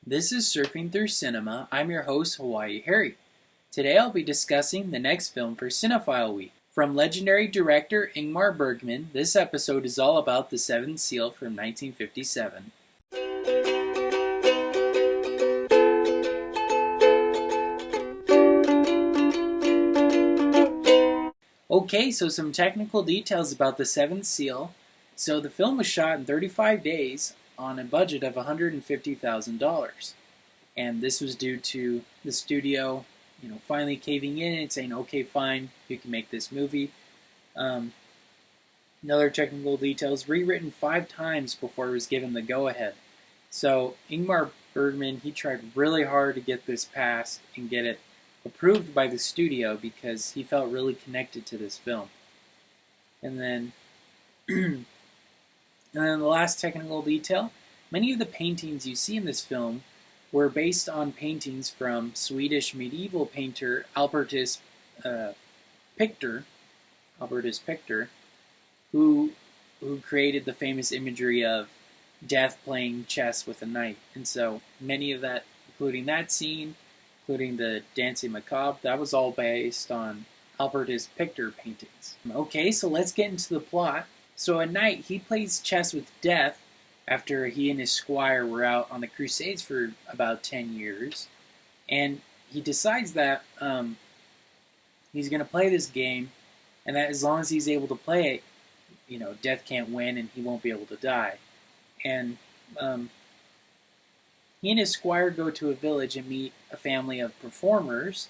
This is Surfing Through Cinema. I'm your host, Hawaii Harry. Today I'll be discussing the next film for Cinephile Week. From legendary director Ingmar Bergman, this episode is all about The Seventh Seal from 1957. Okay, so some technical details about The Seventh Seal. So the film was shot in 35 days on a budget of $150,000. And this was due to the studio, finally caving in and saying, okay, fine, you can make this movie. Another technical details, rewritten 5 times before it was given the go-ahead. So Ingmar Bergman, he tried really hard to get this passed and get it approved by the studio because he felt really connected to this film. And then the last technical detail, many of the paintings you see in this film were based on paintings from Swedish medieval painter Albertus Pictor, who created the famous imagery of death playing chess with a knight. And so many of that, including that scene, including the Danse Macabre, that was all based on Albertus Pictor paintings. Okay, so let's get into the plot. So a knight, he plays chess with death after he and his squire were out on the Crusades for about 10 years. And he decides that he's going to play this game, and that as long as he's able to play it, death can't win and he won't be able to die. And he and his squire go to a village and meet a family of performers.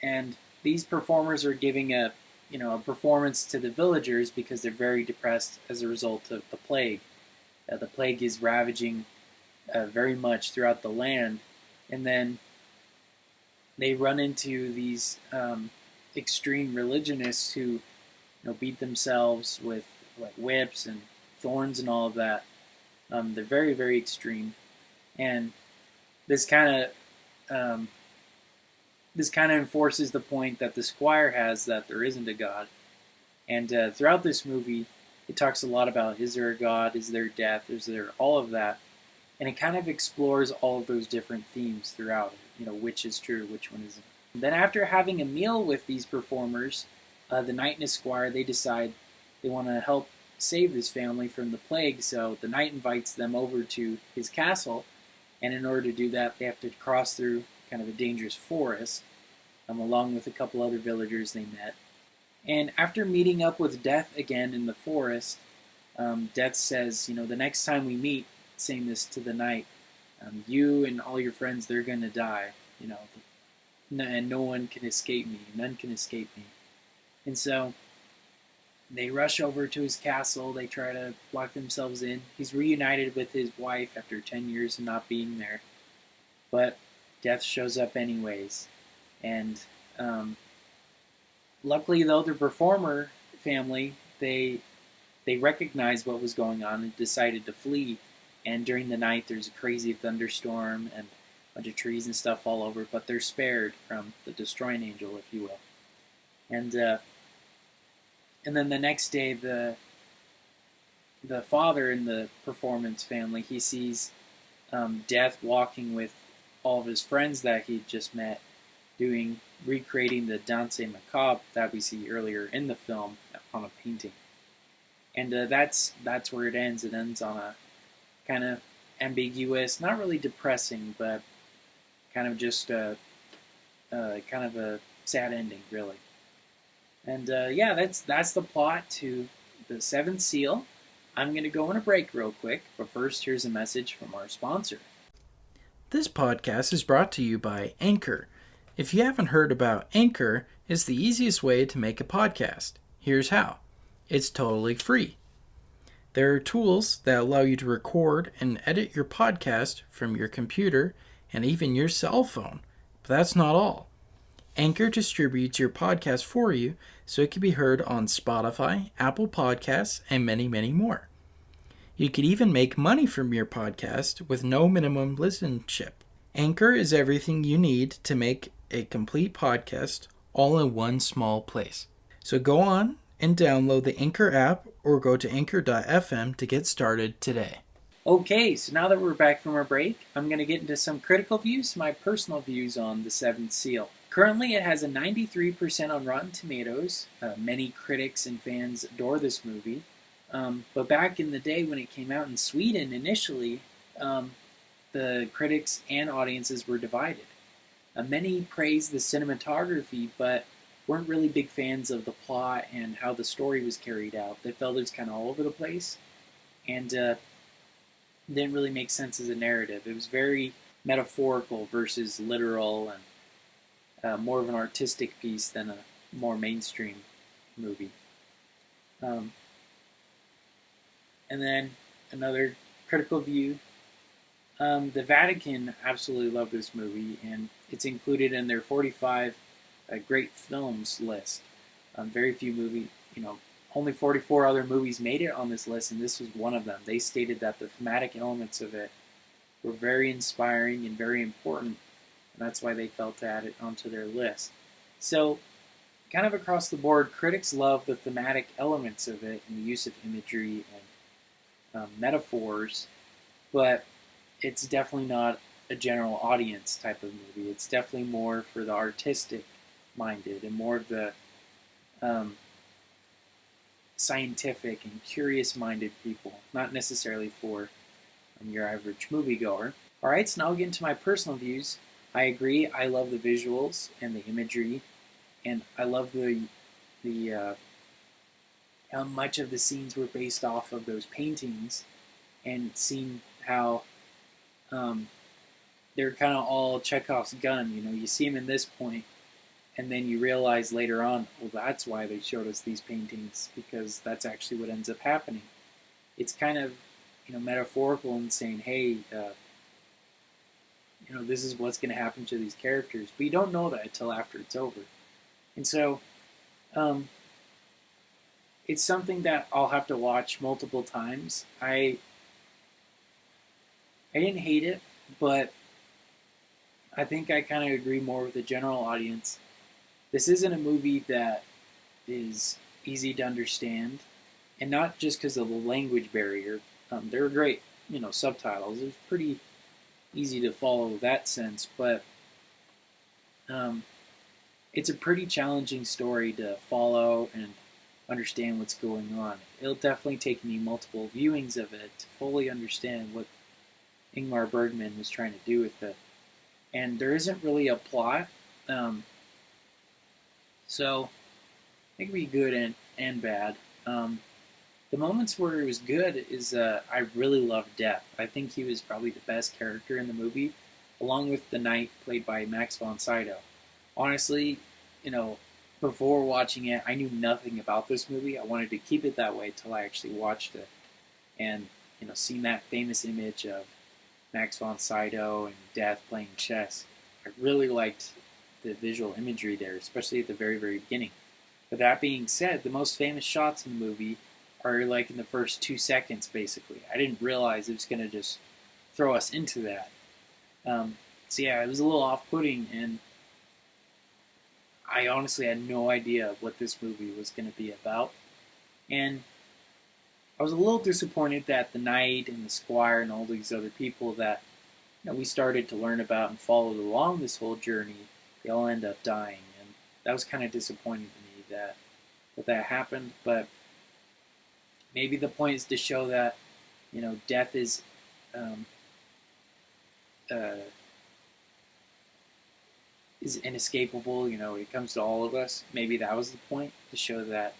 And these performers are giving a performance to the villagers because they're very depressed as a result of the plague. The plague is ravaging very much throughout the land. And then they run into these extreme religionists who beat themselves with whips and thorns and all of that. They're very, very extreme. And this kind of enforces the point that the squire has that there isn't a God. And throughout this movie, it talks a lot about, is there a God, is there death, is there all of that. And it kind of explores all of those different themes throughout it, which is true, which one isn't. Then after having a meal with these performers, the knight and his squire, they decide they want to help save this family from the plague. So the knight invites them over to his castle. And in order to do that, they have to cross through kind of a dangerous forest, along with a couple other villagers they met. And after meeting up with Death again in the forest, Death says, the next time we meet, saying this to the knight, you and all your friends, they're going to die, and no one can escape me, none can escape me. And so they rush over to his castle, they try to lock themselves in. He's reunited with his wife after 10 years of not being there. But Death shows up anyways. And luckily, though, the performer family, they recognized what was going on and decided to flee. And during the night, there's a crazy thunderstorm and a bunch of trees and stuff all over, but they're spared from the destroying angel, if you will. And then the next day, the father in the performance family, he sees Death walking with all of his friends that he just met, recreating the Danse Macabre that we see earlier in the film on a painting. And that's where it ends. It ends on a kind of ambiguous, not really depressing, but kind of just kind of a sad ending, really. And that's the plot to The Seventh Seal. I'm going to go on a break real quick, but first here's a message from our sponsor. This podcast is brought to you by Anchor. If you haven't heard about Anchor, it's the easiest way to make a podcast. Here's how. It's totally free. There are tools that allow you to record and edit your podcast from your computer and even your cell phone. But that's not all. Anchor distributes your podcast for you so it can be heard on Spotify, Apple Podcasts, and many, many more. You could even make money from your podcast with no minimum listenership. Anchor is everything you need to make a complete podcast all in one small place. So go on and download the Anchor app or go to anchor.fm to get started today. Okay, so now that we're back from our break, I'm going to get into some critical views, my personal views on The Seventh Seal. Currently, it has a 93% on Rotten Tomatoes. Many critics and fans adore this movie. But back in the day when it came out in Sweden initially, the critics and audiences were divided. Many praised the cinematography, but weren't really big fans of the plot and how the story was carried out. They felt it was kind of all over the place and didn't really make sense as a narrative. It was very metaphorical versus literal and more of an artistic piece than a more mainstream movie. Um, and then another critical view. The Vatican absolutely loved this movie, and it's included in their 45 great films list. Very few only 44 other movies made it on this list, and this was one of them. They stated that the thematic elements of it were very inspiring and very important, and that's why they felt to add it onto their list. So, kind of across the board, critics love the thematic elements of it and the use of imagery and metaphors, but it's definitely not a general audience type of movie. It's definitely more for the artistic minded and more of the scientific and curious minded people, not necessarily for your average moviegoer. Alright, so now I'll get into my personal views. I agree, I love the visuals and the imagery, and I love the how much of the scenes were based off of those paintings, and seeing how they're kind of all Chekhov's gun. You see them in this point, and then you realize later on, well, that's why they showed us these paintings, because that's actually what ends up happening. It's kind of, metaphorical and saying, hey, this is what's going to happen to these characters. But you don't know that until after it's over. And so, it's something that I'll have to watch multiple times. I didn't hate it, but I think I kind of agree more with the general audience. This isn't a movie that is easy to understand, and not just because of the language barrier. There were great, subtitles. It was pretty easy to follow that sense, but it's a pretty challenging story to follow and understand what's going on. It'll definitely take me multiple viewings of it to fully understand what Ingmar Bergman was trying to do with it. And there isn't really a plot, so it can be good and bad. The moments where it was good is I really loved Death. I think he was probably the best character in the movie, along with the Knight played by Max von Sydow. Honestly, before watching it, I knew nothing about this movie. I wanted to keep it that way till I actually watched it, and seeing that famous image of Max von Sydow and Death playing chess, I really liked the visual imagery there, especially at the very, very beginning. But that being said, the most famous shots in the movie are like in the first 2 seconds, basically. I didn't realize it was going to just throw us into that. So yeah, it was a little off-putting, and I honestly had no idea what this movie was going to be about. And I was a little disappointed that the Knight and the Squire and all these other people that we started to learn about and followed along this whole journey, they all end up dying, and that was kind of disappointing to me that happened. But maybe the point is to show that death is inescapable. It comes to all of us. Maybe that was the point, to show that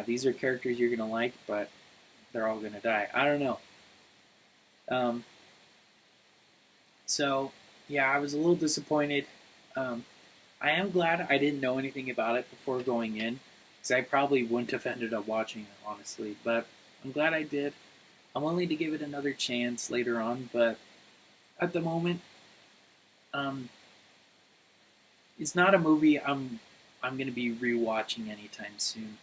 these are characters you're gonna like, but they're all gonna die. I don't know. So I was a little disappointed. I am glad I didn't know anything about it before going in, because I probably wouldn't have ended up watching it, honestly. But I'm glad I did. I'm willing to give it another chance later on, but at the moment, it's not a movie I'm going to be rewatching anytime soon.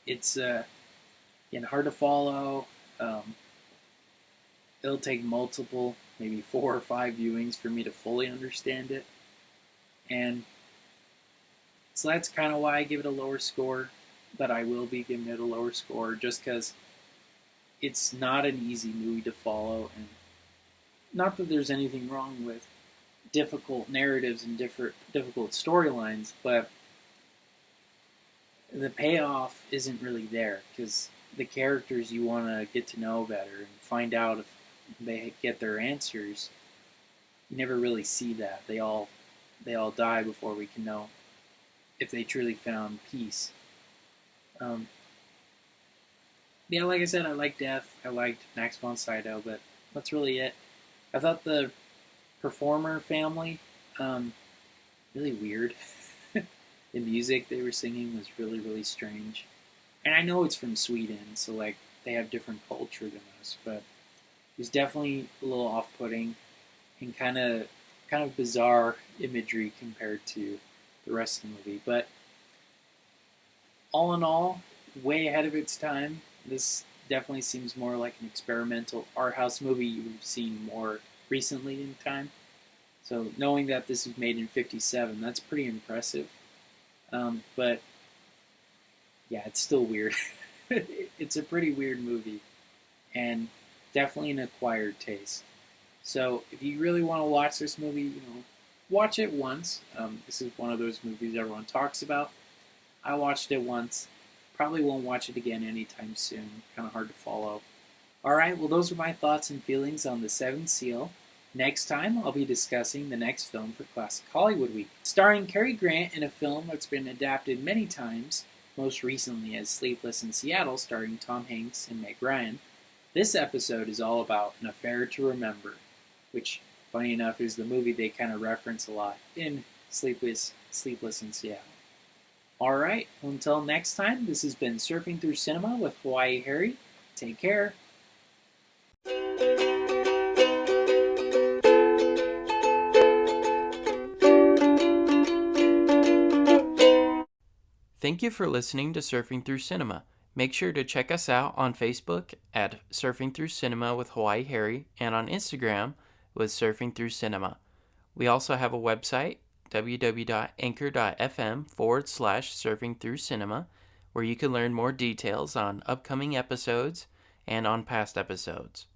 It's hard to follow. It'll take multiple, maybe 4 or 5 viewings for me to fully understand it. And so that's kind of why I give it a lower score, but I will be giving it a lower score, just because it's not an easy movie to follow, and not that there's anything wrong with difficult narratives and difficult storylines, but the payoff isn't really there because the characters you want to get to know better and find out if they get their answers. You never really see that. They all die before we can know if they truly found peace. Um, yeah, like I said, I liked Death. I liked Max von Sydow, but that's really it. I thought the performer family really weird. The music they were singing was really, really strange. And I know it's from Sweden, so like they have different culture than us, but it was definitely a little off-putting and kind of bizarre imagery compared to the rest of the movie. But all in all, way ahead of its time. This definitely seems more like an experimental art house movie you've seen more recently in time. So knowing that this was made in '57, that's pretty impressive. But yeah, it's still weird. It's a pretty weird movie, and definitely an acquired taste. So if you really want to watch this movie, watch it once. This is one of those movies everyone talks about. I watched it once. Probably won't watch it again anytime soon. Kind of hard to follow. Alright, well, those are my thoughts and feelings on The Seventh Seal. Next time, I'll be discussing the next film for Classic Hollywood Week, starring Cary Grant in a film that's been adapted many times, most recently as Sleepless in Seattle, starring Tom Hanks and Meg Ryan. This episode is all about An Affair to Remember, which, funny enough, is the movie they kind of reference a lot in Sleepless in Seattle. Alright, well, until next time, this has been Surfing Through Cinema with Hawaii Harry. Take care. Thank you for listening to Surfing Through Cinema. Make sure to check us out on Facebook at Surfing Through Cinema with Hawaii Harry and on Instagram with Surfing Through Cinema. We also have a website, www.anchor.fm/Surfing Through Cinema, where you can learn more details on upcoming episodes and on past episodes.